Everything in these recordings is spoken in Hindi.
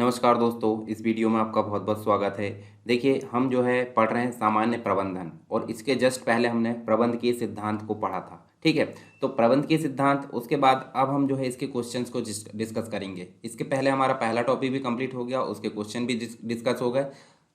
नमस्कार दोस्तों, इस वीडियो में आपका बहुत बहुत स्वागत है। देखिए, हम जो है पढ़ रहे हैं सामान्य प्रबंधन और इसके जस्ट पहले हमने प्रबंधकीय सिद्धांत को पढ़ा था। ठीक है, तो प्रबंधकीय सिद्धांत उसके बाद अब हम जो है इसके क्वेश्चंस को डिस्कस करेंगे। इसके पहले हमारा पहला टॉपिक भी कंप्लीट हो गया, उसके क्वेश्चन भी डिस्कस हो गए।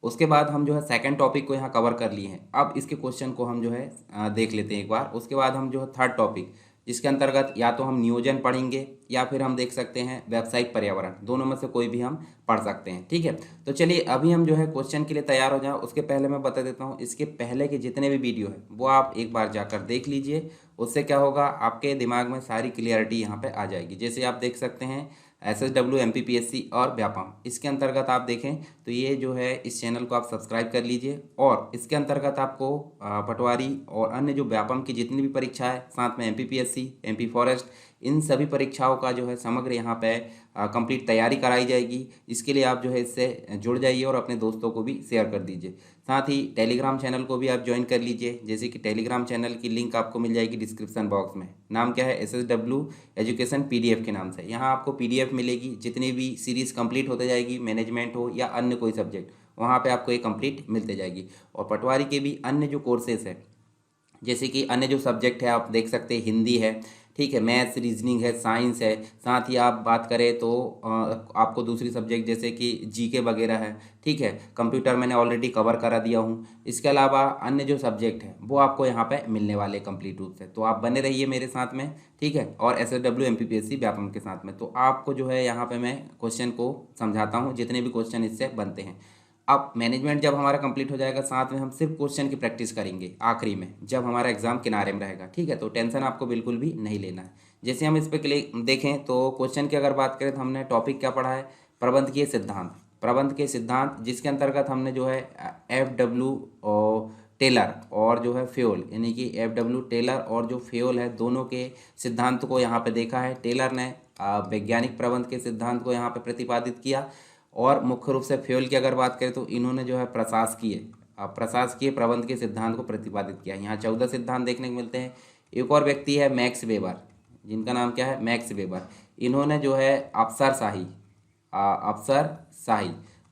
उसके बाद हम जो है सेकंड टॉपिक को यहाँ कवर कर लिए हैं। अब इसके क्वेश्चन को हम जो है देख लेते हैं एक बार। उसके बाद हम जो है थर्ड टॉपिक, जिसके अंतर्गत या तो हम नियोजन पढ़ेंगे या फिर हम देख सकते हैं व्यावसायिक पर्यावरण, दोनों में से कोई भी हम पढ़ सकते हैं। ठीक है, तो चलिए अभी हम जो है क्वेश्चन के लिए तैयार हो जाएं। उसके पहले मैं बता देता हूं, इसके पहले के जितने भी वीडियो है वो आप एक बार जाकर देख लीजिए। उससे क्या होगा, आपके दिमाग में सारी क्लियरिटी यहाँ पे आ जाएगी। जैसे आप देख सकते हैं SSW MPPSC और व्यापम, इसके अंतर्गत आप देखें तो ये जो है इस चैनल को आप सब्सक्राइब कर लीजिए। और इसके अंतर्गत आपको पटवारी और अन्य जो व्यापम की जितनी भी परीक्षा है, साथ में MPPSC, MP फॉरेस्ट, इन सभी परीक्षाओं का जो है समग्र यहाँ पे कंप्लीट तैयारी कराई जाएगी। इसके लिए आप जो है इससे जुड़ जाइए और अपने दोस्तों को भी शेयर कर दीजिए। साथ ही टेलीग्राम चैनल को भी आप ज्वाइन कर लीजिए। जैसे कि टेलीग्राम चैनल की लिंक आपको मिल जाएगी डिस्क्रिप्शन बॉक्स में। नाम क्या है, SSW एजुकेशन PDF के नाम से। यहाँ आपको PDF मिलेगी, जितनी भी सीरीज़ कंप्लीट होते जाएगी, मैनेजमेंट हो या अन्य कोई सब्जेक्ट, वहाँ पे आपको ये कंप्लीट मिलते जाएगी। और पटवारी के भी अन्य जो कोर्सेज है, जैसे कि अन्य जो सब्जेक्ट है आप देख सकते हैं, हिंदी है, ठीक है, मैथ्स रीजनिंग है, साइंस है। साथ ही आप बात करें तो आपको दूसरी सब्जेक्ट जैसे कि GK वगैरह है। ठीक है, कंप्यूटर मैंने ऑलरेडी कवर करा दिया हूँ। इसके अलावा अन्य जो सब्जेक्ट है वो आपको यहाँ पे मिलने वाले कंप्लीट रूप से, तो आप बने रहिए मेरे साथ में। ठीक है, और SSW MPPSC व्यापम के साथ में, तो आपको जो है यहाँ पे मैं क्वेश्चन को समझाता हूँ, जितने भी क्वेश्चन इससे बनते हैं। अब मैनेजमेंट जब हमारा कंप्लीट हो जाएगा, साथ में हम सिर्फ क्वेश्चन की प्रैक्टिस करेंगे आखिरी में, जब हमारा एग्जाम किनारे में रहेगा। ठीक है, तो टेंशन आपको बिल्कुल भी नहीं लेना है। जैसे हम इस पर क्लिक देखें तो क्वेश्चन की अगर बात करें तो हमने टॉपिक क्या पढ़ा है, प्रबंधकीय सिद्धांत। प्रबंध के सिद्धांत, जिसके अंतर्गत हमने जो है FW और टेलर और जो है फ्योल, यानी कि FW टेलर और जो फ्योल है, दोनों के सिद्धांत को यहाँ पे देखा है। टेलर ने वैज्ञानिक प्रबंध के सिद्धांत को यहाँ पे प्रतिपादित किया। और मुख्य रूप से फ्योल की अगर बात करें तो इन्होंने जो है प्रशासकीय प्रबंध के सिद्धांत को प्रतिपादित किया। यहाँ 14 सिद्धांत देखने को मिलते हैं। एक और व्यक्ति है मैक्स वेबर, जिनका नाम क्या है, मैक्स वेबर। इन्होंने जो है अफसरशाही,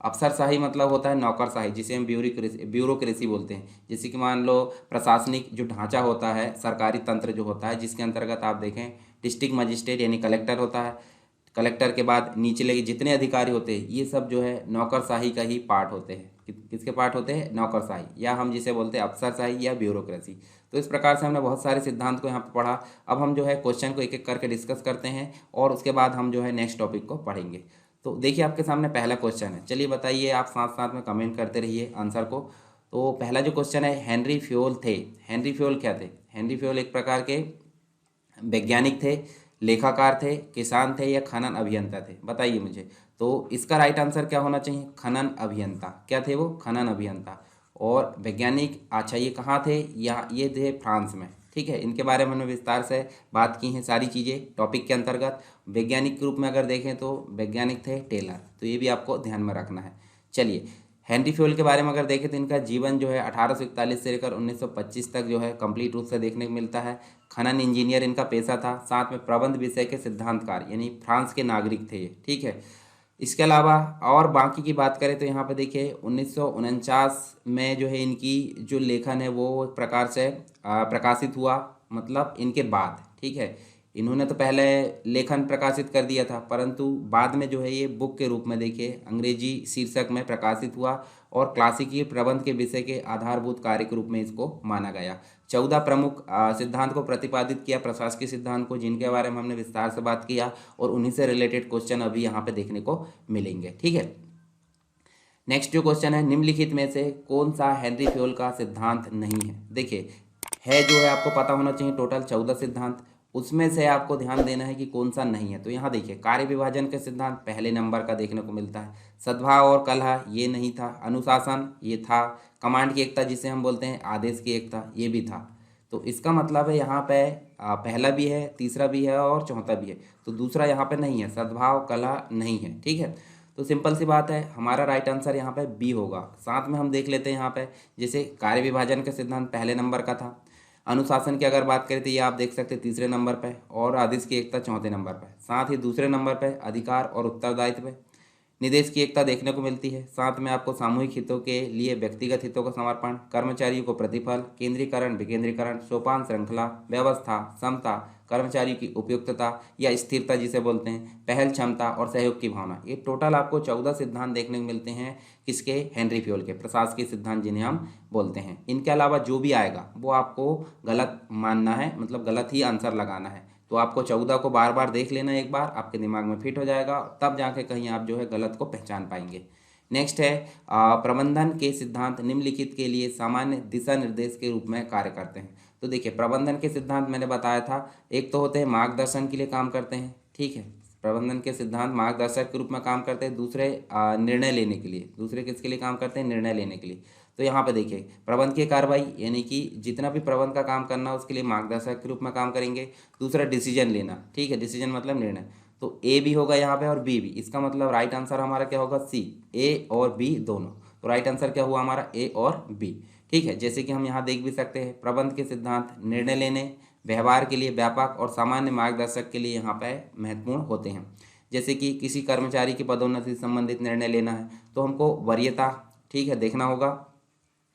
अफसरशाही मतलब होता है नौकरशाही, जिसे हम ब्यूरोक्रेसी बोलते हैं। जैसे कि मान लो प्रशासनिक जो ढांचा होता है, सरकारी तंत्र जो होता है, जिसके अंतर्गत आप देखें डिस्ट्रिक्ट मजिस्ट्रेट यानी कलेक्टर होता है। कलेक्टर के बाद नीचले जितने अधिकारी होते हैं, ये सब जो है नौकरशाही का ही पार्ट होते हैं। किसके पार्ट होते हैं, नौकरशाही, या हम जिसे बोलते हैं अफसरशाही या ब्यूरोक्रेसी। तो इस प्रकार से हमने बहुत सारे सिद्धांत को यहाँ पर पढ़ा। अब हम जो है क्वेश्चन को एक एक करके डिस्कस करते हैं और उसके बाद हम जो है नेक्स्ट टॉपिक को पढ़ेंगे। तो देखिए, आपके सामने पहला क्वेश्चन है। चलिए बताइए, आप साथ साथ में कमेंट करते रहिए आंसर को। तो पहला जो क्वेश्चन है, हेनरी फ्योल थे। हेनरी फ्योल क्या थे? हेनरी फ्योल एक प्रकार के वैज्ञानिक थे, लेखाकार थे, किसान थे या खनन अभियंता थे? बताइए मुझे। तो इसका राइट आंसर क्या होना चाहिए, खनन अभियंता। क्या थे वो? खनन अभियंता। और वैज्ञानिक, अच्छा ये कहाँ थे? या ये थे फ्रांस में। ठीक है, इनके बारे में हमने विस्तार से बात की हैं सारी चीज़ें टॉपिक के अंतर्गत। वैज्ञानिक के रूप में अगर देखें तो वैज्ञानिक थे टेलर, तो ये भी आपको ध्यान में रखना है। चलिए, हेनरी फ्योल के बारे में अगर देखें तो इनका जीवन जो है 1841 से लेकर 1925 तक जो है कंप्लीट रूप से देखने को मिलता है। खनन इंजीनियर इनका पेशा था, साथ में प्रबंध विषय के सिद्धांतकार, यानी फ्रांस के नागरिक थे ये। ठीक है, इसके अलावा और बाकी की बात करें तो यहाँ पे देखिए 1949 में जो है इनकी जो लेखन है वो एक प्रकार से प्रकाशित हुआ, मतलब इनके बाद। ठीक है, इन्होंने तो पहले लेखन प्रकाशित कर दिया था, परंतु बाद में जो है ये बुक के रूप में देखिए अंग्रेजी शीर्षक में प्रकाशित हुआ और क्लासिकी प्रबंध के विषय के आधारभूत कार्य के रूप में इसको माना गया। 14 प्रमुख सिद्धांत को प्रतिपादित किया, प्रशासकीय सिद्धांत को, जिनके बारे में हमने विस्तार से बात किया, और उन्हीं से रिलेटेड क्वेश्चन अभी यहाँ पे देखने को मिलेंगे। ठीक है, नेक्स्ट जो क्वेश्चन है, निम्नलिखित में से कौन सा हेनरी फ्योल का सिद्धांत नहीं है? देखिए, है जो है आपको पता होना चाहिए टोटल 14 सिद्धांत, उसमें से आपको ध्यान देना है कि कौन सा नहीं है। तो यहाँ देखिए, कार्य विभाजन के सिद्धांत पहले नंबर का देखने को मिलता है। सद्भाव और कलह, ये नहीं था। अनुशासन, ये था। कमांड की एकता, जिसे हम बोलते हैं आदेश की एकता, ये भी था। तो इसका मतलब है यहाँ पे पहला भी है, तीसरा भी है और चौथा भी है। तो दूसरा यहाँ पे नहीं है, सद्भाव कलह नहीं है। ठीक है, तो सिंपल सी बात है, हमारा राइट आंसर यहाँ पे बी होगा। साथ में हम देख लेते हैं यहाँ पे, जैसे कार्य विभाजन का सिद्धांत पहले नंबर का था। अनुशासन की अगर बात करें तो ये आप देख सकते हैं तीसरे नंबर पे, और आदेश की एकता चौथे नंबर पे। साथ ही दूसरे नंबर पे अधिकार और उत्तरदायित्व पे। निदेश की एकता देखने को मिलती है। साथ में आपको सामूहिक हितों के लिए व्यक्तिगत हितों का समर्पण, कर्मचारियों को प्रतिफल, केंद्रीकरण, विकेंद्रीकरण, सोपान श्रृंखला, व्यवस्था, समता, कर्मचारियों की उपयुक्तता या स्थिरता जिसे बोलते हैं, पहल क्षमता और सहयोग की भावना। ये टोटल आपको 14 सिद्धांत देखने को मिलते हैं किसके, हेनरी फ्योल के, प्रशासकीय सिद्धांत जिन्हें हम बोलते हैं। इनके अलावा जो भी आएगा वो आपको गलत मानना है, मतलब गलत ही आंसर लगाना है। तो आपको 14 को बार बार देख लेना, एक बार आपके दिमाग में फिट हो जाएगा, तब जाके कहीं आप जो है गलत को पहचान पाएंगे। नेक्स्ट है प्रबंधन के सिद्धांत निम्नलिखित के लिए सामान्य दिशा निर्देश के रूप में कार्य करते हैं। तो देखिए प्रबंधन के सिद्धांत मैंने बताया था, एक तो होते हैं मार्गदर्शन के लिए काम करते हैं, ठीक है, प्रबंधन के सिद्धांत मार्गदर्शक के रूप में काम करते हैं। दूसरे निर्णय लेने के लिए, दूसरे किसके लिए काम करते हैं, निर्णय लेने के लिए। तो यहाँ पे देखिए प्रबंधकीय कार्रवाई यानी कि जितना भी प्रबंध का काम करना है उसके लिए मार्गदर्शक के रूप में काम करेंगे। दूसरा डिसीजन लेना, ठीक है, डिसीजन मतलब निर्णय, तो ए भी होगा यहाँ पे और बी भी, इसका मतलब राइट आंसर हमारा क्या होगा, सी, ए और बी दोनों। तो राइट आंसर क्या हुआ हमारा, ए और बी, ठीक है। जैसे कि हम यहाँ देख भी सकते हैं प्रबंध के सिद्धांत निर्णय लेने, व्यवहार के लिए व्यापक और सामान्य मार्गदर्शक के लिए यहाँ पे महत्वपूर्ण होते हैं। जैसे कि किसी कर्मचारी की पदोन्नति से संबंधित निर्णय लेना है तो हमको वरीयता, ठीक है, देखना होगा,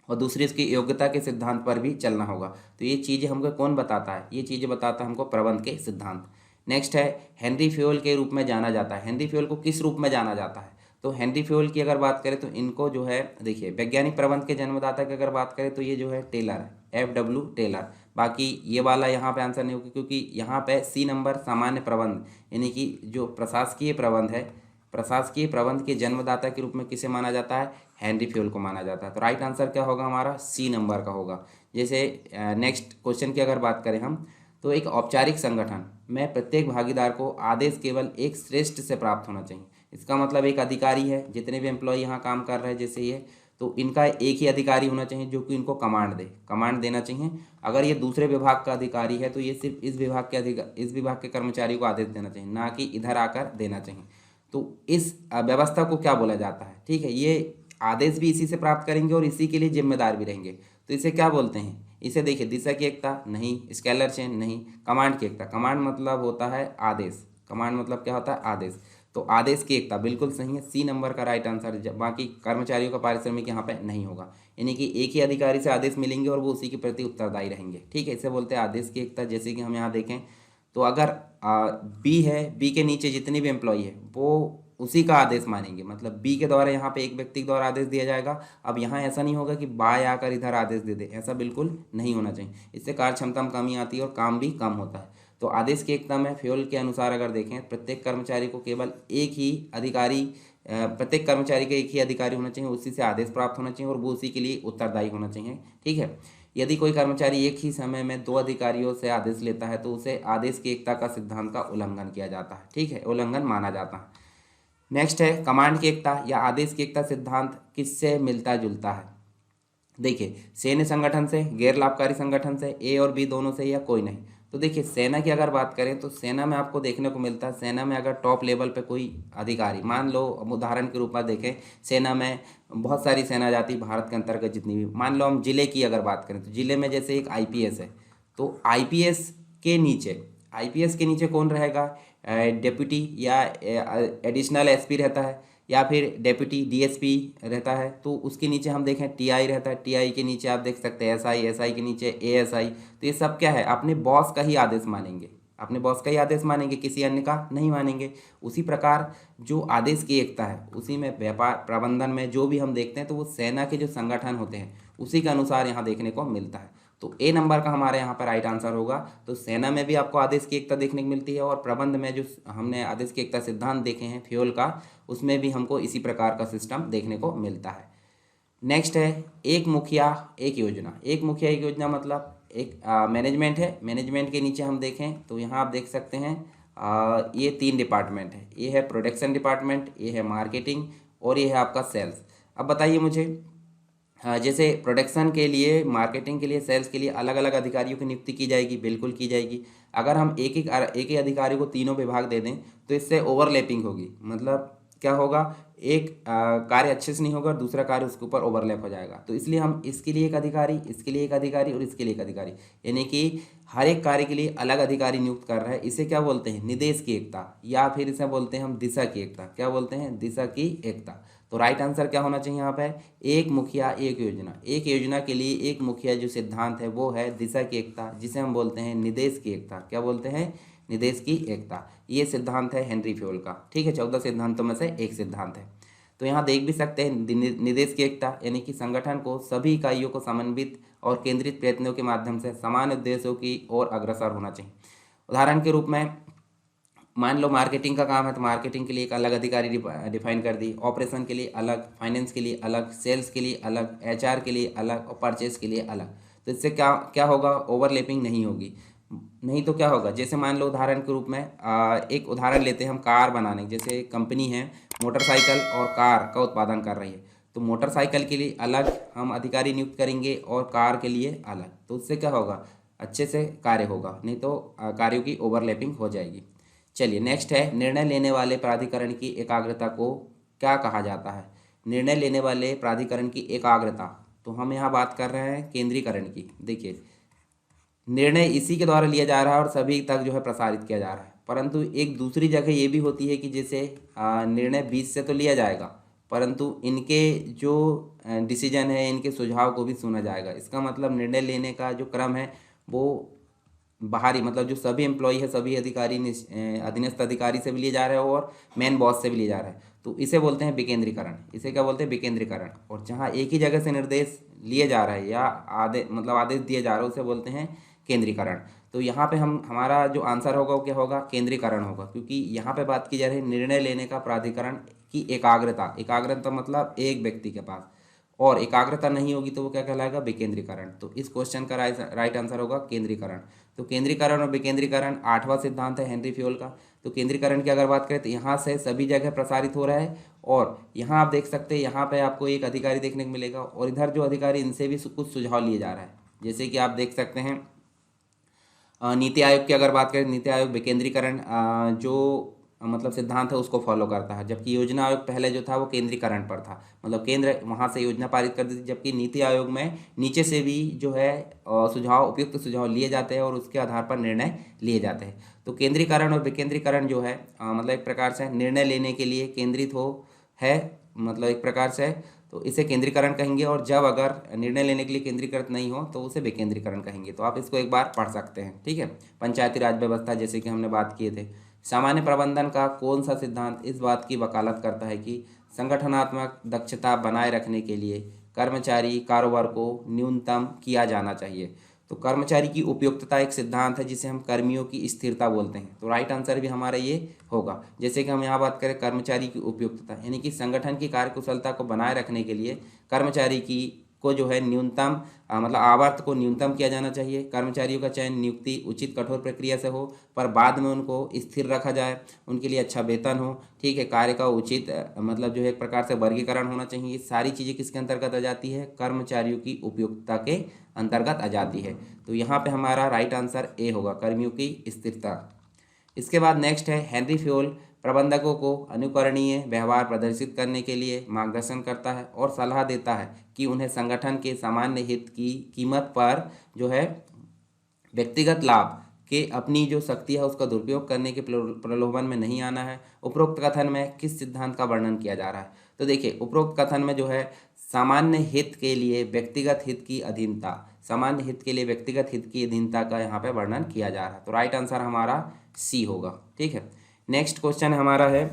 और दूसरी इसकी योग्यता के सिद्धांत पर भी चलना होगा। तो ये चीज़ें हमको कौन बताता है, ये चीज़ें बताता है हमको प्रबंध के सिद्धांत। नेक्स्ट है हेनरी फ्योल के रूप में जाना जाता है। हेनरी फ्योल को किस रूप में जाना जाता है, तो हेनरी फ्योल की अगर बात करें तो इनको जो है देखिए वैज्ञानिक प्रबंध के जन्मदाता की अगर बात करें तो ये जो है टेलर है, FW टेलर। बाकी ये वाला यहाँ पे आंसर नहीं होगा क्योंकि यहाँ पे सी नंबर सामान्य प्रबंध यानी कि जो प्रशासकीय प्रबंध है, प्रशासकीय प्रबंध के जन्मदाता के रूप में किसे माना जाता है, हेनरी फ्योल को माना जाता है। तो राइट आंसर क्या होगा हमारा, सी नंबर का होगा। जैसे नेक्स्ट क्वेश्चन की अगर बात करें हम, तो एक औपचारिक संगठन में प्रत्येक भागीदार को आदेश केवल एक श्रेष्ठ से प्राप्त होना चाहिए। इसका मतलब एक अधिकारी है, जितने भी एम्प्लॉय यहाँ काम कर रहे हैं जैसे ये, तो इनका एक ही अधिकारी होना चाहिए जो कि इनको कमांड दे, कमांड देना चाहिए। अगर ये दूसरे विभाग का अधिकारी है तो ये सिर्फ इस विभाग के इस विभाग के कर्मचारी को आदेश देना चाहिए, ना कि इधर आकर देना चाहिए। तो इस व्यवस्था को क्या बोला जाता है, ठीक है, ये आदेश भी इसी से प्राप्त करेंगे और इसी के लिए जिम्मेदार भी रहेंगे। तो इसे क्या बोलते हैं, इसे देखिए दिशा की एकता नहीं, स्केलर चेन नहीं, कमांड की एकता। कमांड मतलब होता है आदेश, कमांड मतलब क्या होता है, आदेश। तो आदेश की एकता बिल्कुल सही है, सी नंबर का राइट आंसर। बाकी कर्मचारियों का पारिश्रमिक यहाँ पे नहीं होगा, यानी कि एक ही अधिकारी से आदेश मिलेंगे और वो उसी के प्रति उत्तरदायी रहेंगे, ठीक है, इसे बोलते हैं आदेश की एकता। जैसे कि हम यहाँ देखें तो अगर बी है, बी के नीचे जितने भी एम्प्लॉई है वो उसी का आदेश मानेंगे, मतलब बी के द्वारा यहाँ पे एक व्यक्ति के द्वारा आदेश दिया जाएगा। अब यहाँ ऐसा नहीं होगा कि बाय आकर इधर आदेश दे दे, ऐसा बिल्कुल नहीं होना चाहिए, इससे कार्य क्षमता में कमी आती है और काम भी कम होता है। तो आदेश की एकता में फ्योल के अनुसार अगर देखें प्रत्येक कर्मचारी को केवल एक ही अधिकारी, प्रत्येक कर्मचारी का एक ही अधिकारी होना चाहिए, उसी से आदेश प्राप्त होना चाहिए और वो उसी के लिए उत्तरदायी होना चाहिए, ठीक है। यदि कोई कर्मचारी एक ही समय में दो अधिकारियों से आदेश लेता है तो उसे आदेश की एकता का सिद्धांत का उल्लंघन किया जाता है, ठीक है, उल्लंघन माना जाता है। नेक्स्ट है कमांड की एकता या आदेश की एकता सिद्धांत किससे मिलता जुलता है। देखिए सैन्य संगठन से, गैर लाभकारी संगठन से, ए और बी दोनों से, या कोई नहीं। तो देखिए सेना की अगर बात करें तो सेना में आपको देखने को मिलता है, सेना में अगर टॉप लेवल पे कोई अधिकारी, मान लो उदाहरण के रूप में देखें, सेना में बहुत सारी सेना जाती भारत के अंतर्गत जितनी भी, मान लो हम जिले की अगर बात करें तो जिले में जैसे एक IPS है, तो आईपीएस के नीचे कौन रहेगा, डेप्यूटी या एडिशनल SP रहता है, या फिर डेप्यूटी DSP रहता है। तो उसके नीचे हम देखें TI रहता है, TI के नीचे आप देख सकते हैं SI के नीचे ASI। तो ये सब क्या है, अपने बॉस का ही आदेश मानेंगे, अपने बॉस का ही आदेश मानेंगे, किसी अन्य का नहीं मानेंगे। उसी प्रकार जो आदेश की एकता है उसी में व्यापार प्रबंधन में जो भी हम देखते हैं तो वो सेना के जो संगठन होते हैं उसी के अनुसार यहाँ देखने को मिलता है। तो ए नंबर का हमारे यहाँ पर राइट आंसर होगा। तो सेना में भी आपको आदेश की एकता देखने को मिलती है और प्रबंध में जो हमने आदेश की एकता सिद्धांत देखे हैं फ्योल का, उसमें भी हमको इसी प्रकार का सिस्टम देखने को मिलता है। नेक्स्ट है एक मुखिया एक योजना। एक मुखिया एक योजना मतलब एक मैनेजमेंट है, मैनेजमेंट के नीचे हम देखें तो यहाँ आप देख सकते हैं ये 3 डिपार्टमेंट है, ये है प्रोडक्शन डिपार्टमेंट, ये है मार्केटिंग और ये है आपका सेल्स। अब बताइए मुझे, जैसे प्रोडक्शन के लिए, मार्केटिंग के लिए, सेल्स के लिए अलग अलग अधिकारियों की नियुक्ति की जाएगी, बिल्कुल की जाएगी। अगर हम एक ही अधिकारी को तीनों विभाग दे दें तो इससे ओवरलैपिंग होगी, मतलब क्या होगा, एक कार्य अच्छे से नहीं होगा और दूसरा कार्य उसके ऊपर ओवरलैप हो जाएगा। तो इसलिए हम इसके लिए एक अधिकारी, इसके लिए एक अधिकारी और इसके लिए एक अधिकारी, यानी कि हर एक कार्य के लिए अलग अधिकारी नियुक्त कर रहे हैं। इसे क्या बोलते हैं, निर्देश की एकता, या फिर इसे बोलते हैं हम दिशा की एकता। क्या बोलते हैं, दिशा की एकता। तो राइट आंसर क्या होना चाहिए यहाँ पे, एक मुखिया एक योजना। एक योजना के लिए एक मुखिया जो सिद्धांत है वो है दिशा की एकता, जिसे हम बोलते हैं निर्देश की एकता। क्या बोलते हैं, निर्देश की एकता। ये सिद्धांत है हेनरी फ्योल का। ठीक है, 14 सिद्धांतों में से एक सिद्धांत है। तो यहाँ देख भी सकते हैं निर्देश की एकता, यानी कि संगठन को सभी इकाइयों को समन्वित और केंद्रित प्रयत्नों के माध्यम से समान उद्देश्यों की ओर अग्रसर होना चाहिए। उदाहरण के रूप में मान लो मार्केटिंग का काम है तो मार्केटिंग के लिए एक अलग अधिकारी डिफाइन कर दी, ऑपरेशन के लिए अलग, फाइनेंस के लिए अलग, सेल्स के लिए अलग, एचआर के लिए अलग और परचेज के लिए अलग। तो इससे क्या क्या होगा, ओवरलैपिंग नहीं होगी। नहीं तो क्या होगा, जैसे मान लो उदाहरण के रूप में एक उदाहरण लेते हैं हम कार बनाने, जैसे कंपनी है मोटरसाइकिल और कार का उत्पादन कर रही है, तो मोटरसाइकिल के लिए अलग हम अधिकारी नियुक्त करेंगे और कार के लिए अलग। तो उससे क्या होगा, अच्छे से कार्य होगा, नहीं तो कार्यों की ओवरलैपिंग हो जाएगी। चलिए नेक्स्ट है, निर्णय लेने वाले प्राधिकरण की एकाग्रता को क्या कहा जाता है। निर्णय लेने वाले प्राधिकरण की एकाग्रता, तो हम यहाँ बात कर रहे हैं केंद्रीकरण की। देखिए निर्णय इसी के द्वारा लिया जा रहा है और सभी तक जो है प्रसारित किया जा रहा है, परंतु एक दूसरी जगह ये भी होती है कि जैसे निर्णय बीच से तो लिया जाएगा, परंतु इनके जो डिसीजन है, इनके सुझाव को भी सुना जाएगा। इसका मतलब निर्णय लेने का जो क्रम है वो बाहरी, मतलब जो सभी एम्प्लॉय है, सभी अधिकारी अधीनस्थ अधिकारी से भी लिए जा रहे हैं और मेन बॉस से भी लिए जा रहे हैं। तो इसे बोलते हैं विकेंद्रीकरण। इसे क्या बोलते हैं, विकेंद्रीकरण। और जहाँ एक ही जगह से निर्देश लिए जा रहा है या आदेश दिए जा रहे हैं उसे बोलते हैं केंद्रीकरण। तो यहाँ पे हम हमारा जो आंसर होगा वो क्या होगा, केंद्रीकरण होगा, क्योंकि यहाँ पे बात की जा रही है निर्णय लेने का प्राधिकरण की एकाग्रता। एकाग्रता मतलब एक व्यक्ति के पास, और एकाग्रता नहीं होगी तो वो क्या कहलाएगा, विकेंद्रीकरण। तो इस क्वेश्चन का राइट आंसर होगा केंद्रीकरण। तो केंद्रीकरण और विकेंद्रीकरण 8वां सिद्धांत है हेनरी फ्योल का। तो केंद्रीकरण की अगर बात करें तो यहाँ से सभी जगह प्रसारित हो रहा है, और यहाँ आप देख सकते हैं यहाँ पे आपको एक अधिकारी देखने को मिलेगा और इधर जो अधिकारी इनसे भी कुछ सुझाव लिए जा रहा है। जैसे कि आप देख सकते हैं नीति आयोग की अगर बात करें, नीति आयोग विकेंद्रीकरण जो मतलब सिद्धांत है उसको फॉलो करता है, जबकि योजना आयोग पहले जो था वो केंद्रीकरण पर था, मतलब केंद्र वहाँ से योजना पारित कर दी थी, जबकि नीति आयोग में नीचे से भी जो है सुझाव, उपयुक्त सुझाव लिए जाते हैं और उसके आधार पर निर्णय लिए जाते हैं। तो केंद्रीकरण और विकेंद्रीकरण जो है मतलब एक प्रकार से निर्णय लेने के लिए केंद्रित हो है, मतलब एक प्रकार से, तो इसे केंद्रीकरण कहेंगे। और जब अगर निर्णय लेने के लिए केंद्रीकृत नहीं हो तो उसे विकेंद्रीकरण कहेंगे। तो आप इसको एक बार पढ़ सकते हैं। ठीक है, पंचायती राज व्यवस्था जैसे कि हमने बात किए थे। सामान्य प्रबंधन का कौन सा सिद्धांत इस बात की वकालत करता है कि संगठनात्मक दक्षता बनाए रखने के लिए कर्मचारी कारोबार को न्यूनतम किया जाना चाहिए। तो कर्मचारी की उपयुक्तता एक सिद्धांत है जिसे हम कर्मियों की स्थिरता बोलते हैं। तो राइट आंसर भी हमारा ये होगा। जैसे कि हम यहाँ बात करें कर्मचारी की उपयुक्तता, यानी कि संगठन की कार्यकुशलता को बनाए रखने के लिए कर्मचारी की को जो है न्यूनतम मतलब आवर्त को न्यूनतम किया जाना चाहिए। कर्मचारियों का चयन नियुक्ति उचित कठोर प्रक्रिया से हो, पर बाद में उनको स्थिर रखा जाए, उनके लिए अच्छा वेतन हो। ठीक है, कार्य का उचित मतलब जो है एक प्रकार से वर्गीकरण होना चाहिए। ये सारी चीज़ें किसके अंतर्गत आ जाती है, कर्मचारियों की उपयुक्तता के अंतर्गत आ जाती है। तो यहाँ पे हमारा राइट आंसर ए होगा, कर्मियों की स्थिरता। इसके बाद नेक्स्ट है, हेनरी फ्योल प्रबंधकों को अनुकरणीय व्यवहार प्रदर्शित करने के लिए मार्गदर्शन करता है और सलाह देता है कि उन्हें संगठन के सामान्य हित की कीमत पर जो है व्यक्तिगत लाभ के अपनी जो शक्ति है उसका दुरुपयोग करने के प्रलोभन में नहीं आना है। उपरोक्त कथन में किस सिद्धांत का वर्णन किया जा रहा है। तो देखिए उपरोक्त कथन में जो है सामान्य हित के लिए व्यक्तिगत हित की अधीनता, सामान्य हित के लिए व्यक्तिगत हित की अधीनता का यहाँ पे वर्णन किया जा रहा है। तो राइट आंसर हमारा सी होगा। ठीक है, नेक्स्ट क्वेश्चन हमारा है,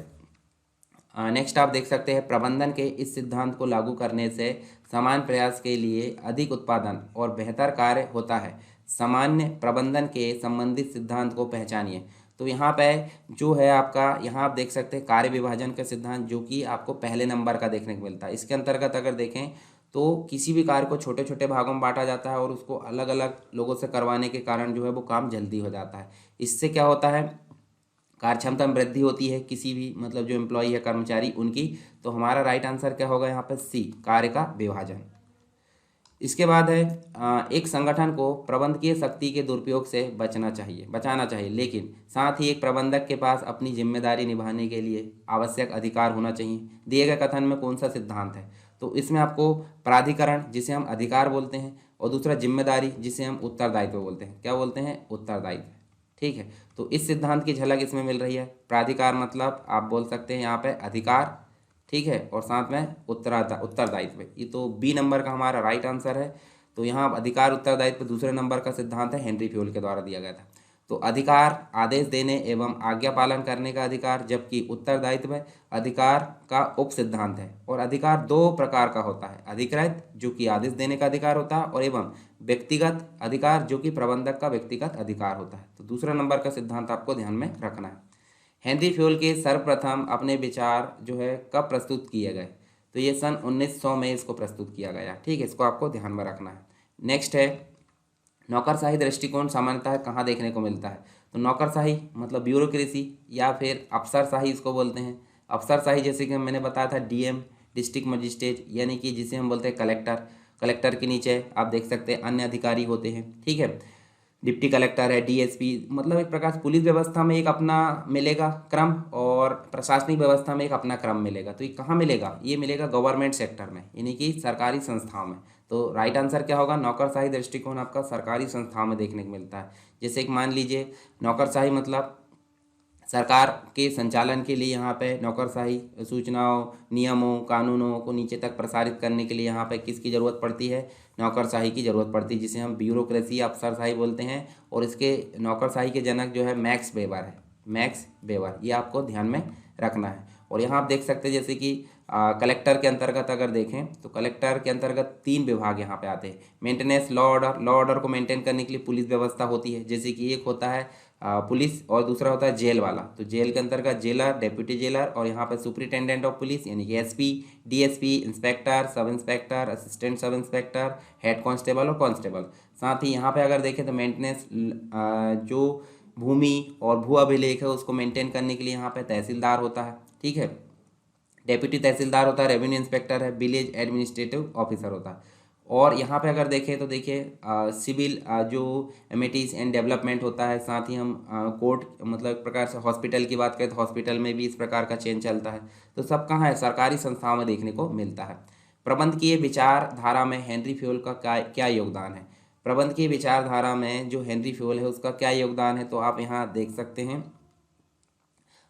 नेक्स्ट आप देख सकते हैं, प्रबंधन के इस सिद्धांत को लागू करने से समान प्रयास के लिए अधिक उत्पादन और बेहतर कार्य होता है। सामान्य प्रबंधन के संबंधित सिद्धांत को पहचानिए। तो यहाँ पे जो है आपका, यहाँ आप देख सकते हैं कार्य विभाजन का सिद्धांत, जो कि आपको पहले नंबर का देखने को मिलता है। इसके अंतर्गत अगर देखें तो किसी भी कार्य को छोटे छोटे भागों में बांटा जाता है और उसको अलग अलग लोगों से करवाने के कारण जो है वो काम जल्दी हो जाता है। इससे क्या होता है, कार्यक्षमता में वृद्धि होती है किसी भी मतलब जो एम्प्लॉई है कर्मचारी उनकी। तो हमारा राइट आंसर क्या होगा यहाँ पर सी, कार्य का विभाजन। इसके बाद है एक संगठन को प्रबंधकीय शक्ति के दुरुपयोग से बचाना चाहिए, लेकिन साथ ही एक प्रबंधक के पास अपनी जिम्मेदारी निभाने के लिए आवश्यक अधिकार होना चाहिए। दिए गए कथन में कौन सा सिद्धांत है? तो इसमें आपको प्राधिकरण, जिसे हम अधिकार बोलते हैं, और दूसरा जिम्मेदारी, जिसे हम उत्तरदायित्व बोलते हैं। क्या बोलते हैं? उत्तरदायित्व। ठीक है, तो इस सिद्धांत की झलक इसमें मिल रही है। प्राधिकार मतलब आप बोल सकते हैं यहाँ पे अधिकार, ठीक है, और साथ में उत्तरदायित्व। ये तो बी नंबर का हमारा राइट आंसर है। तो यहाँ अधिकार उत्तरदायित्व दूसरे नंबर का सिद्धांत है, हेनरी फ्यूल के द्वारा दिया गया था। तो अधिकार आदेश देने एवं आज्ञा पालन करने का अधिकार, जबकि उत्तरदायित्व अधिकार का उप सिद्धांत है। और अधिकार दो प्रकार का होता है, अधिकृत जो कि आदेश देने का अधिकार होता है, और एवं व्यक्तिगत अधिकार जो कि प्रबंधक का व्यक्तिगत अधिकार होता है। तो दूसरा नंबर का सिद्धांत आपको ध्यान में रखना है। हेनरी फ्यूल के सर्वप्रथम अपने विचार जो है कब प्रस्तुत किए गए? तो ये सन 1900 में इसको प्रस्तुत किया गया। ठीक है, इसको आपको ध्यान में रखना है। नेक्स्ट है नौकरशाही दृष्टिकोण सामान्यतः कहाँ देखने को मिलता है? तो नौकरशाही मतलब ब्यूरोक्रेसी या फिर अफसरशाही इसको बोलते हैं। अफसरशाही जैसे कि मैंने बताया था डीएम, डिस्ट्रिक्ट मजिस्ट्रेट, यानी कि जिसे हम बोलते हैं कलेक्टर। कलेक्टर के नीचे आप देख सकते हैं अन्य अधिकारी होते हैं। ठीक है, डिप्टी कलेक्टर है, डीएसपी, मतलब एक प्रकार से पुलिस व्यवस्था में एक अपना मिलेगा क्रम, और प्रशासनिक व्यवस्था में एक अपना क्रम मिलेगा। तो ये कहाँ मिलेगा? ये मिलेगा गवर्नमेंट सेक्टर में, यानी कि सरकारी संस्थाओं में। तो राइट आंसर क्या होगा? नौकरशाही दृष्टिकोण आपका सरकारी संस्थाओं में देखने को मिलता है। जैसे कि मान लीजिए नौकरशाही मतलब सरकार के संचालन के लिए यहाँ पे नौकरशाही सूचनाओं, नियमों, कानूनों को नीचे तक प्रसारित करने के लिए यहाँ पे किसकी ज़रूरत पड़ती है? नौकरशाही की ज़रूरत पड़ती है, जिसे हम ब्यूरोक्रेसी या अफसरशाही बोलते हैं। और इसके नौकरशाही के जनक जो है मैक्स वेबर है। मैक्स वेबर, ये आपको ध्यान में रखना है। और यहाँ आप देख सकते हैं जैसे कि कलेक्टर के अंतर्गत अगर देखें तो कलेक्टर के अंतर्गत 3 विभाग यहाँ पे आते हैं। मेंटेनेंस, लॉ ऑर्डर को मेंटेन करने के लिए पुलिस व्यवस्था होती है। जैसे कि एक होता है पुलिस, और दूसरा होता है जेल वाला। तो जेल के अंतर्गत जेलर, डेप्यूटी जेलर, और यहाँ पे सुपरिटेंडेंट ऑफ पुलिस यानी कि SP, DSP, inspector, sub inspector, assistant sub inspector, head constable और कांस्टेबल। साथ ही यहाँ पे अगर देखें तो मेंटेनेंस जो भूमि और भू अभिलेख है उसको मेंटेन करने के लिए यहाँ पे तहसीलदार होता है। ठीक है, डेप्यूटी तहसीलदार होता है, रेवेन्यू इंस्पेक्टर है, विलेज एडमिनिस्ट्रेटिव ऑफिसर होता है। और यहाँ पे अगर देखें तो देखिए सिविल जो एमिटीज एंड डेवलपमेंट होता है। साथ ही हम कोर्ट मतलब एक प्रकार से हॉस्पिटल की बात करें तो हॉस्पिटल में भी इस प्रकार का चेंज चलता है। तो सब कहाँ है? सरकारी संस्थाओं में देखने को मिलता है। प्रबंधकीय विचारधारा में हेनरी फ्यूल का क्या योगदान है? प्रबंधकीय विचारधारा में जो हेनरी फ्यूल है उसका क्या योगदान है? तो आप यहाँ देख सकते हैं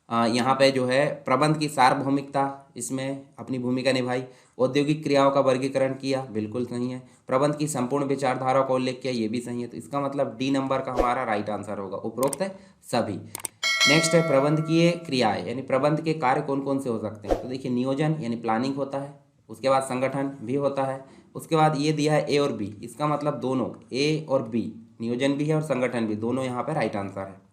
यहाँ पे जो है प्रबंध की सार्वभौमिकता, इसमें अपनी भूमिका निभाई। औद्योगिक क्रियाओं का वर्गीकरण किया, बिल्कुल सही है। प्रबंध की संपूर्ण विचारधारा का उल्लेख किया, ये भी सही है। तो इसका मतलब डी नंबर का हमारा राइट आंसर होगा, उपरोक्त है सभी। नेक्स्ट है प्रबंधकीय क्रियाएं, यानी प्रबंध के कार्य कौन कौन से हो सकते हैं? तो देखिए नियोजन यानी प्लानिंग होता है, उसके बाद संगठन भी होता है, उसके बाद ये दिया है ए और बी। इसका मतलब दोनों ए और बी, नियोजन भी है और संगठन भी, दोनों यहाँ पे राइट आंसर है।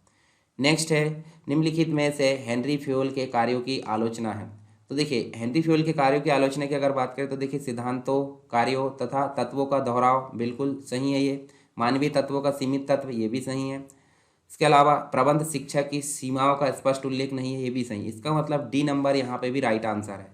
नेक्स्ट है निम्नलिखित में से हेनरी फ्यूल के कार्यों की आलोचना है। तो देखिए हेनरी फ्यूल के कार्यों की आलोचना की अगर बात करें तो देखिए सिद्धांतों, कार्यों तथा तत्वों का दोहराव, बिल्कुल सही है ये। मानवीय तत्वों का सीमित तत्व, ये भी सही है। इसके अलावा प्रबंध शिक्षा की सीमाओं का स्पष्ट उल्लेख नहीं है, ये भी सही है। इसका मतलब डी नंबर यहाँ पे भी राइट आंसर है।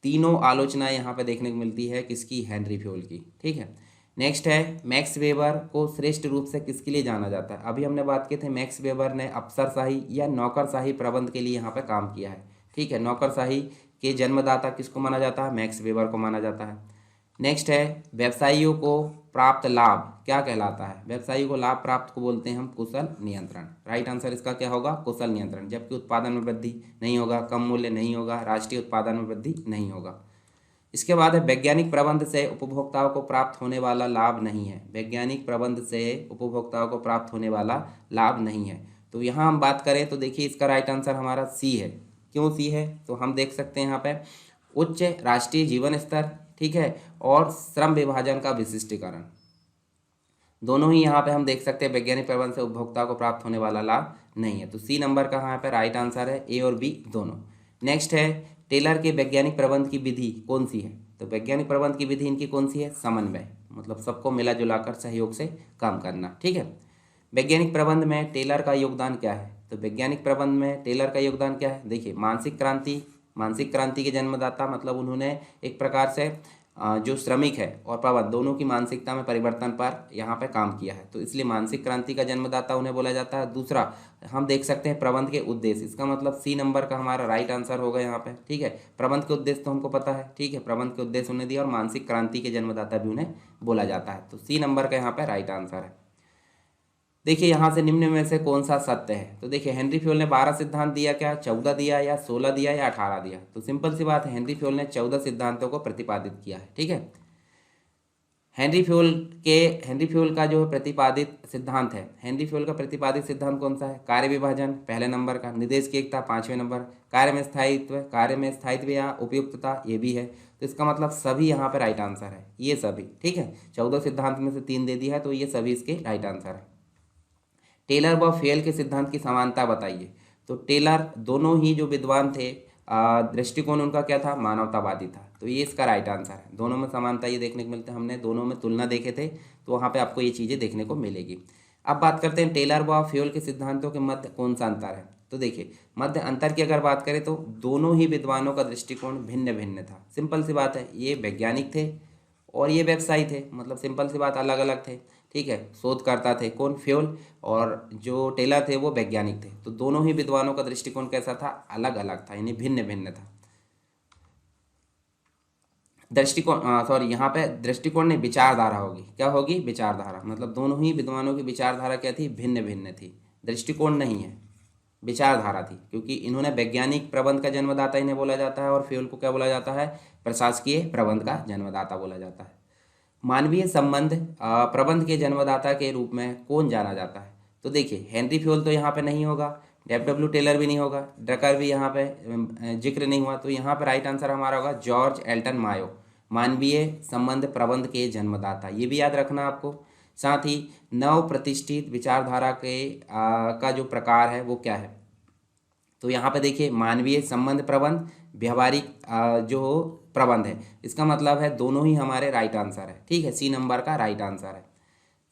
तीनों आलोचनाएं यहाँ पे देखने को मिलती है किसकी? हेनरी फ्यूल की। ठीक है, नेक्स्ट है मैक्स वेबर को श्रेष्ठ रूप से किसके लिए जाना जाता है? अभी हमने बात की थी मैक्स वेबर ने अफसरशाही या नौकरशाही प्रबंध के लिए यहाँ पे काम किया है। ठीक है, नौकरशाही के जन्मदाता किसको माना जाता है? मैक्स वेबर को माना जाता है। नेक्स्ट है व्यवसायियों को प्राप्त लाभ क्या कहलाता है? व्यवसायियों को लाभ प्राप्त को बोलते हैं हम कुशल नियंत्रण। राइट आंसर इसका क्या होगा? कुशल नियंत्रण। जबकि उत्पादन में वृद्धि नहीं होगा, कम मूल्य नहीं होगा, राष्ट्रीय उत्पादन में वृद्धि नहीं होगा। इसके बाद है वैज्ञानिक प्रबंध से उपभोक्ताओं को प्राप्त होने वाला लाभ नहीं है। वैज्ञानिक प्रबंध से उपभोक्ताओं को प्राप्त होने वाला लाभ नहीं है। तो यहाँ हम बात करें तो देखिए इसका राइट आंसर हमारा सी है। क्यों सी है? तो हम देख सकते हैं यहाँ पे उच्च राष्ट्रीय जीवन स्तर, ठीक है, और श्रम विभाजन का विशिष्टीकरण, दोनों ही यहाँ पे हम देख सकते हैं वैज्ञानिक प्रबंध से उपभोक्ता को प्राप्त होने वाला लाभ नहीं है। तो सी नंबर का यहाँ पे राइट आंसर है, ए और बी दोनों। नेक्स्ट है टेलर के वैज्ञानिक प्रबंध की विधि कौन सी है? तो वैज्ञानिक प्रबंध की विधि इनकी कौन सी है? समन्वय, मतलब सबको मिला जुलाकर सहयोग से काम करना। ठीक है, वैज्ञानिक प्रबंध में टेलर का योगदान क्या है? तो वैज्ञानिक प्रबंध में टेलर का योगदान क्या है? देखिए मानसिक क्रांति के जन्मदाता, मतलब उन्होंने एक प्रकार से जो श्रमिक है और प्रबंध दोनों की मानसिकता में परिवर्तन पर यहाँ पे काम किया है, तो इसलिए मानसिक क्रांति का जन्मदाता उन्हें बोला जाता है। दूसरा हम देख सकते हैं प्रबंध के उद्देश्य, इसका मतलब सी नंबर का हमारा राइट आंसर होगा यहाँ पे। ठीक है, प्रबंध के उद्देश्य तो हमको पता है। ठीक है, प्रबंध के उद्देश्य उन्हें दिया और मानसिक क्रांति के जन्मदाता भी उन्हें बोला जाता है, तो सी नंबर का यहाँ पे राइट आंसर है। देखिए यहाँ से निम्न में से कौन सा सत्य है, तो देखिए हेनरी फ्योल ने 12 सिद्धांत दिया क्या, 14 दिया या 16 दिया या 18 दिया, तो सिंपल सी बात है हेनरी फ्योल ने 14 सिद्धांतों को प्रतिपादित किया है। ठीक है, हेनरी फ्योल का जो है प्रतिपादित सिद्धांत है, हेनरी फ्योल का प्रतिपादित सिद्धांत कौन सा है, कार्य विभाजन पहले नंबर का, निर्देश की एकता 5वें नंबर, कार्य में स्थायित्व या उपयुक्तता ये भी है, तो इसका मतलब सभी यहाँ पे राइट आंसर है, ये सभी। ठीक है, 14 सिद्धांत में से 3 दे दिया है, तो ये सभी इसके राइट आंसर है। टेलर व फेल के सिद्धांत की समानता बताइए, तो टेलर दोनों ही जो विद्वान थे दृष्टिकोण उनका क्या था, मानवतावादी था, तो ये इसका राइट आंसर है। दोनों में समानता ये देखने को मिलता है, हमने दोनों में तुलना देखे थे, तो वहाँ पे आपको ये चीज़ें देखने को मिलेगी। अब बात करते हैं टेलर व फ्योल के सिद्धांतों के मध्य कौन सा अंतर है, तो देखिए मध्य अंतर की अगर बात करें तो दोनों ही विद्वानों का दृष्टिकोण भिन्न भिन्न था। सिंपल सी बात है, ये वैज्ञानिक थे और ये व्यवसायी थे, मतलब सिंपल सी बात अलग अलग थे। ठीक है, शोधकर्ता थे कौन, फ्योल, और जो टेलर थे वो वैज्ञानिक थे, तो दोनों ही विद्वानों का दृष्टिकोण कैसा था, अलग अलग था, यानी भिन्न भिन्न था। दृष्टिकोण सॉरी यहाँ पे दृष्टिकोण नहीं, विचारधारा होगी, क्या होगी, विचारधारा, मतलब दोनों ही विद्वानों की विचारधारा क्या थी, भिन्न भिन्न थी, दृष्टिकोण नहीं है, विचारधारा थी, क्योंकि इन्होंने वैज्ञानिक प्रबंध का जन्मदाता इन्हें बोला जाता है और फ्योल को क्या बोला जाता है, प्रशासकीय प्रबंध का जन्मदाता बोला जाता है। मानवीय संबंध प्रबंध के जन्मदाता के रूप में कौन जाना जाता है, तो देखिए हेनरी फ्योल तो यहाँ पे नहीं होगा, डब्ल्यू टेलर भी नहीं होगा, ड्रकर भी यहाँ पे जिक्र नहीं हुआ, तो यहाँ पे राइट आंसर हमारा होगा जॉर्ज एल्टन मायो, मानवीय संबंध प्रबंध के जन्मदाता, ये भी याद रखना आपको। साथ ही नव प्रतिष्ठित विचारधारा के का जो प्रकार है वो क्या है, तो यहाँ पे देखिए मानवीय संबंध प्रबंध, व्यवहारिक जो प्रबंध है, इसका मतलब है दोनों ही हमारे राइट आंसर है। ठीक है, सी नंबर का राइट आंसर है।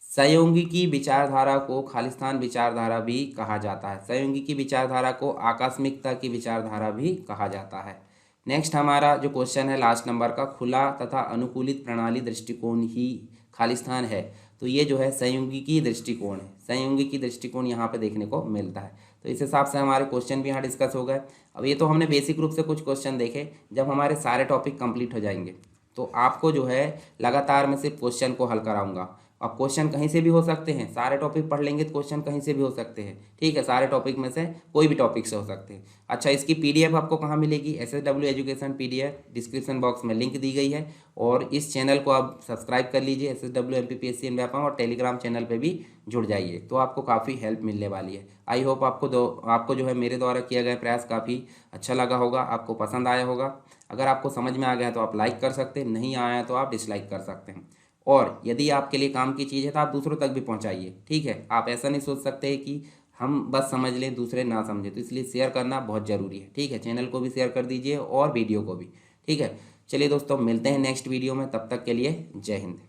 सहयोगी विचारधारा को खालिस्तान विचारधारा भी कहा जाता है, सहयोगी विचारधारा को आकस्मिकता की विचारधारा भी कहा जाता है। नेक्स्ट हमारा जो क्वेश्चन है लास्ट नंबर का, खुला तथा अनुकूलित प्रणाली दृष्टिकोण ही खालिस्तान है, तो ये जो है सहयोगी दृष्टिकोण है, सहयोगी दृष्टिकोण यहाँ पे देखने को मिलता है। तो इस हिसाब से हमारे क्वेश्चन भी यहाँ डिस्कस हो गए। अब ये तो हमने बेसिक रूप से कुछ क्वेश्चन देखे, जब हमारे सारे टॉपिक कंप्लीट हो जाएंगे तो आपको जो है लगातार मैं सिर्फ क्वेश्चन को हल कराऊंगा। अब क्वेश्चन कहीं से भी हो सकते हैं, सारे टॉपिक पढ़ लेंगे तो क्वेश्चन कहीं से भी हो सकते हैं। ठीक है, सारे टॉपिक में से कोई भी टॉपिक से हो सकते हैं। अच्छा, इसकी पीडीएफ आपको कहाँ मिलेगी, SSW education PDF description box में लिंक दी गई है, और इस चैनल को आप सब्सक्राइब कर लीजिए SSW MPPSC एंड व्यापम, और टेलीग्राम चैनल पर भी जुड़ जाइए, तो आपको काफ़ी हेल्प मिलने वाली है। आई होप आपको जो है मेरे द्वारा किया गया प्रयास काफ़ी अच्छा लगा होगा, आपको पसंद आया होगा। अगर आपको समझ में आ गया तो आप लाइक कर सकते हैं, नहीं आया तो आप डिसलाइक कर सकते हैं, और यदि आपके लिए काम की चीज़ है तो आप दूसरों तक भी पहुंचाइए। ठीक है, आप ऐसा नहीं सोच सकते कि हम बस समझ लें दूसरे ना समझे, तो इसलिए शेयर करना बहुत ज़रूरी है। ठीक है, चैनल को भी शेयर कर दीजिए और वीडियो को भी। ठीक है, चलिए दोस्तों मिलते हैं नेक्स्ट वीडियो में, तब तक के लिए जय हिंद।